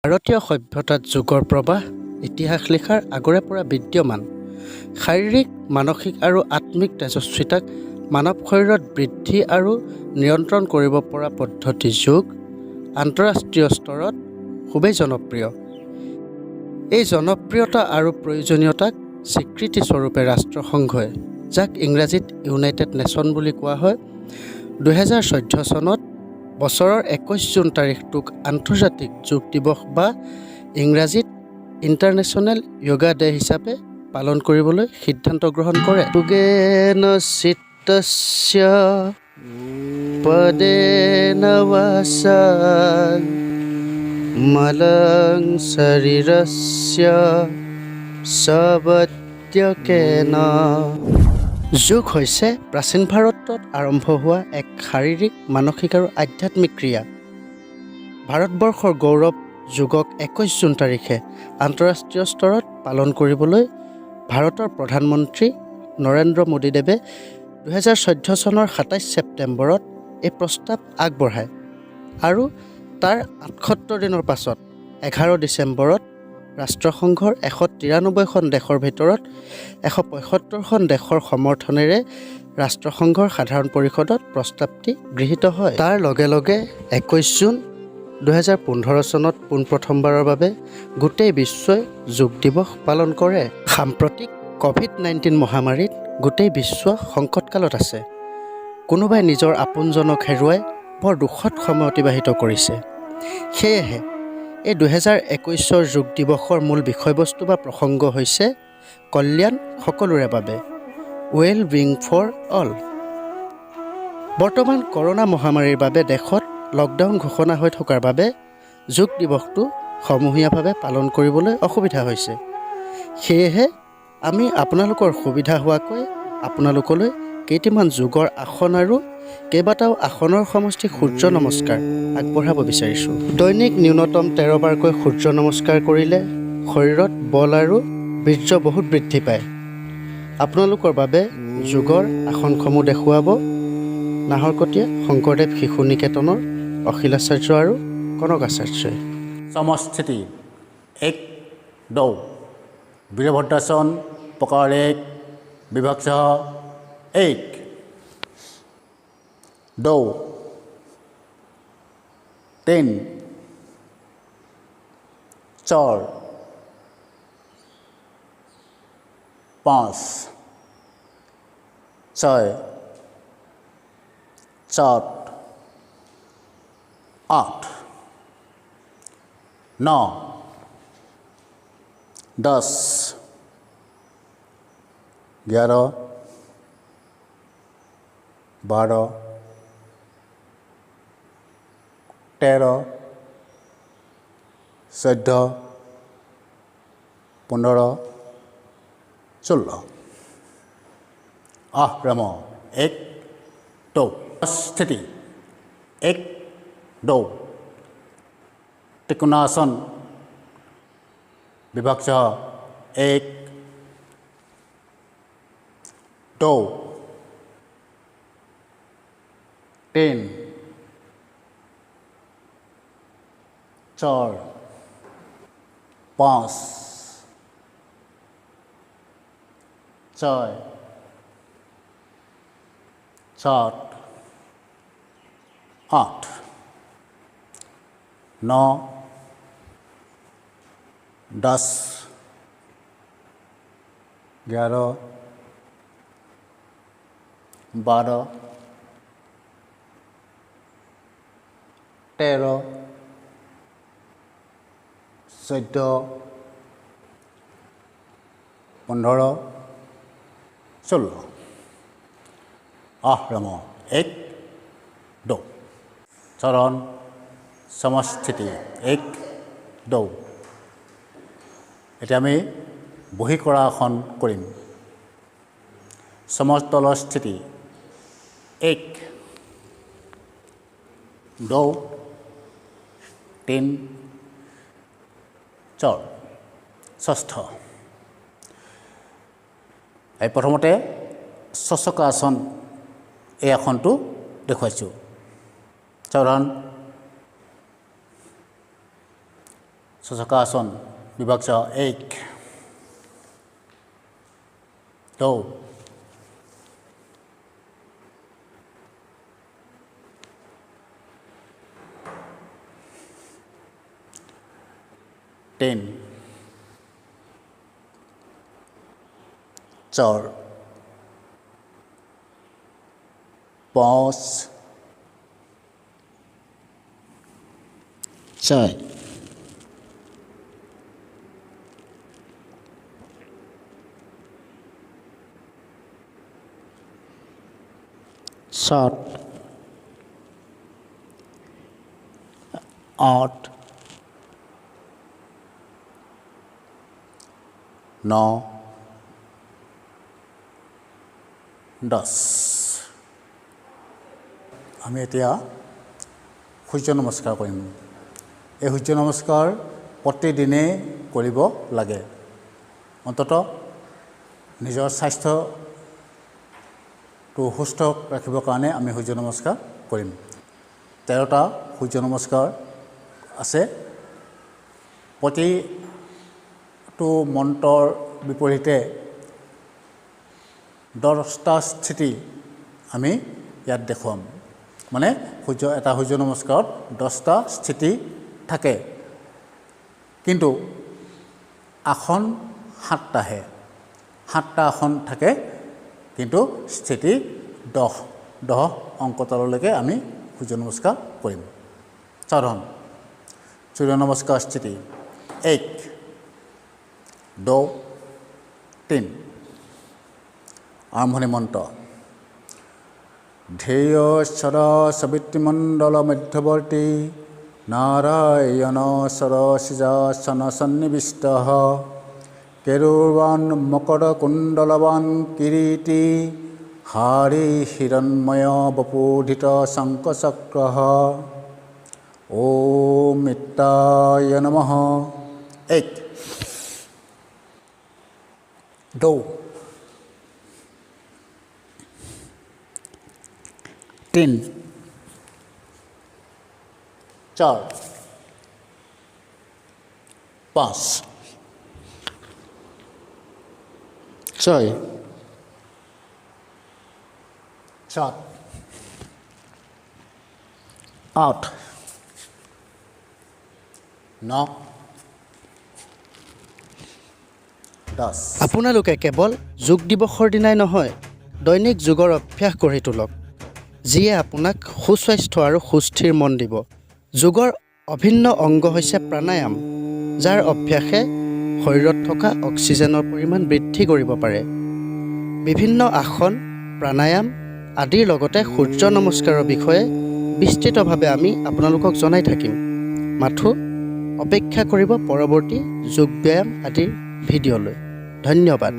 ভাৰতীয় সভ্যতাত যোগৰ প্ৰবাহ ইতিহাস লিখাৰ আগৰে পৰা বিদ্যমান। শাৰীৰিক, মানসিক আৰু আত্মিক তেজস্বিতাক মানৱ শৰীৰত বৃদ্ধি আৰু নিয়ন্ত্ৰণ কৰিব পৰা পদ্ধতি যোগ আন্তঃৰাষ্ট্ৰীয় স্তৰত খুবেই জনপ্ৰিয়। এই জনপ্ৰিয়তা আৰু প্ৰয়োজনীয়তাক স্বীকৃতিস্বৰূপে ৰাষ্ট্ৰসংঘই, যাক ইংৰাজীত ইউনাইটেড নেশ্যন বুলি কোৱা হয়, 2014 চনত বছৰৰ 21 জুন তাৰিখটোক আন্তৰ্জাতিক যোগ দিৱস বা ইংৰাজীত ইণ্টাৰনেশ্যনেল য়োগা ডে হিচাপে পালন কৰিবলৈ সিদ্ধান্ত গ্ৰহণ কৰে। যোগেন চিত্তস্য পদেন বাচা মলং শৰীৰস্য সবত্যকেন। যোগ হৈছে প্ৰাচীন ভাৰতত আৰম্ভ হোৱা এক শাৰীৰিক, মানসিক আৰু আধ্যাত্মিক ক্ৰিয়া। ভাৰতবৰ্ষৰ গৌৰৱ যোগক 21 জুন তাৰিখে আন্তঃৰাষ্ট্ৰীয় স্তৰত পালন কৰিবলৈ ভাৰতৰ প্ৰধানমন্ত্ৰী নৰেন্দ্ৰ মোদীদেৱে 2014 চনৰ 27 ছেপ্টেম্বৰত এই প্ৰস্তাৱ আগবঢ়ায় আৰু তাৰ 78 দিনৰ পাছত 11 ডিচেম্বৰত ৰাষ্ট্ৰসংঘৰ 193খন দেশৰ ভিতৰত 175খন দেশৰ সমৰ্থনেৰে ৰাষ্ট্ৰসংঘৰ সাধাৰণ পৰিষদত প্ৰস্তাৱটি গৃহীত হয়। তাৰ লগে লগে 21 জুন 2015 চনত পোনপ্ৰথমবাৰৰ বাবে গোটেই বিশ্বই যোগ দিৱস পালন কৰে। সাম্প্ৰতিক COVID-19 মহামাৰীত গোটেই বিশ্ব সংকটকালত আছে। কোনোবাই নিজৰ আপোনজনক হেৰুৱাই বৰ দুখদ সময় অতিবাহিত কৰিছে। সেয়েহে এই 2021 যোগ দিৱসৰ মূল বিষয়বস্তু বা প্ৰসংগ হৈছে কল্যাণ সকলোৰে বাবে, ৱেল বিং ফৰ অল। বৰ্তমান কৰোনা মহামাৰীৰ বাবে দেশত লকডাউন ঘোষণা হৈ থকাৰ বাবে যোগ দিৱসটো সমূহীয়াভাৱে পালন কৰিবলৈ অসুবিধা হৈছে। সেয়েহে আমি আপোনালোকৰ সুবিধা হোৱাকৈ আপোনালোকলৈ কেইটামান যোগৰ আসন আৰু কেইবাটাও আসনৰ সমষ্টি সূৰ্য নমস্কাৰ আগবঢ়াব বিচাৰিছোঁ। দৈনিক ন্যূনতম 13 বাৰকৈ সূৰ্য নমস্কাৰ কৰিলে শৰীৰত বল আৰু বীৰ্য বহুত বৃদ্ধি পায়। আপোনালোকৰ বাবে যোগৰ আসনসমূহ দেখুৱাব নাহৰকটীয়া শংকৰদেৱ শিশু নিকেতনৰ অখিলাচাৰ্য আৰু কনকাচাৰ্যই। সমস্থিতি 1 2 বীৰভদ্ৰাসন প্ৰকাৰ 1 বিভক্সহ 1 2 3 4 5 6 7 8 9 10 11 12 13 14 15 16 আহ্ৰম 1 2 স্থিতি 1 2 ত্ৰিকোণাসন বিভক্সহ 1 2 3 4 5 6 7 8 9 10 11 12 13 14 15 16 আহ্ৰম 1 2 চৰণ সমস্থিতি 1 2। এতিয়া আমি বহি কৰা আসন কৰিম। সমতলৰ স্থিতি 1 2 3 4 ষষ্ঠ। এই প্ৰথমতে শশকাসন এই আসনটো দেখুৱাইছোঁ। সাৱধান Sasakasana Vibhaksha 8. Do. Ten. Char. Pause. Chai. Short. Out. No. Das. আমি এতিয়া সূৰ্য নমস্কাৰ কৰিম। এই সূৰ্য নমস্কাৰ প্ৰতিদিনে কৰিব লাগে। অন্ততঃ নিজৰ স্বাস্থ্যটো সুস্থ ৰাখিবৰ কাৰণে আমি সূৰ্য নমস্কাৰ কৰিম। 13টা সূৰ্য নমস্কাৰ আছে। প্ৰতিটো মন্ত্ৰৰ বিপৰীতে 10টা স্থিতি আমি ইয়াত দেখুৱাম। মানে এটা সূৰ্য নমস্কাৰত 10টা স্থিতি থাকে, কিন্তু আসন 7টাহে। 7টা আসন থাকে, কিন্তু স্থিতি 10 অংকতলৈকে আমি সূৰ্য নমস্কাৰ কৰিম। সাধাৰণ সূৰ্য নমস্কাৰ স্থিতি 1 2 3। আৰম্ভণি মন্ত্ৰ ধ্যেয় সদা সবিতৃমণ্ডল মধ্যৱৰ্তী নাৰায়ণ সৰসিজাসন সন্নিবিষ্ট কেৰুবান মকৰ কুণ্ডলবান কিৰীটি হাৰি হিৰণ্ময় বপূধিত শঙ্খচক্ৰ ওম মিত্ৰায় নমঃ। 1 2 3 4 5 6 7 8 9 10। আপোনালোকে কেৱল যোগ দিৱসৰ দিনাই নহয়, দৈনিক যোগৰ অভ্যাস গঢ়ি তোলক, যিয়ে আপোনাক সুস্বাস্থ্য আৰু সুস্থিৰ মন দিব। যোগৰ অভিন্ন অংগ হৈছে প্ৰাণায়াম, যাৰ অভ্যাসে শৰীৰত থকা অক্সিজেনৰ পৰিমাণ বৃদ্ধি কৰিব পাৰে। বিভিন্ন আসন, প্ৰাণায়াম আদিৰ লগতে সূৰ্য নমস্কাৰৰ বিষয়ে বিস্তৃতভাৱে আমি আপোনালোকক জনাই থাকিম। মাথো অপেক্ষা কৰিব পৰৱৰ্তী যোগ ব্যায়াম আদিৰ ভিডিঅ'লৈ। ধন্যবাদ।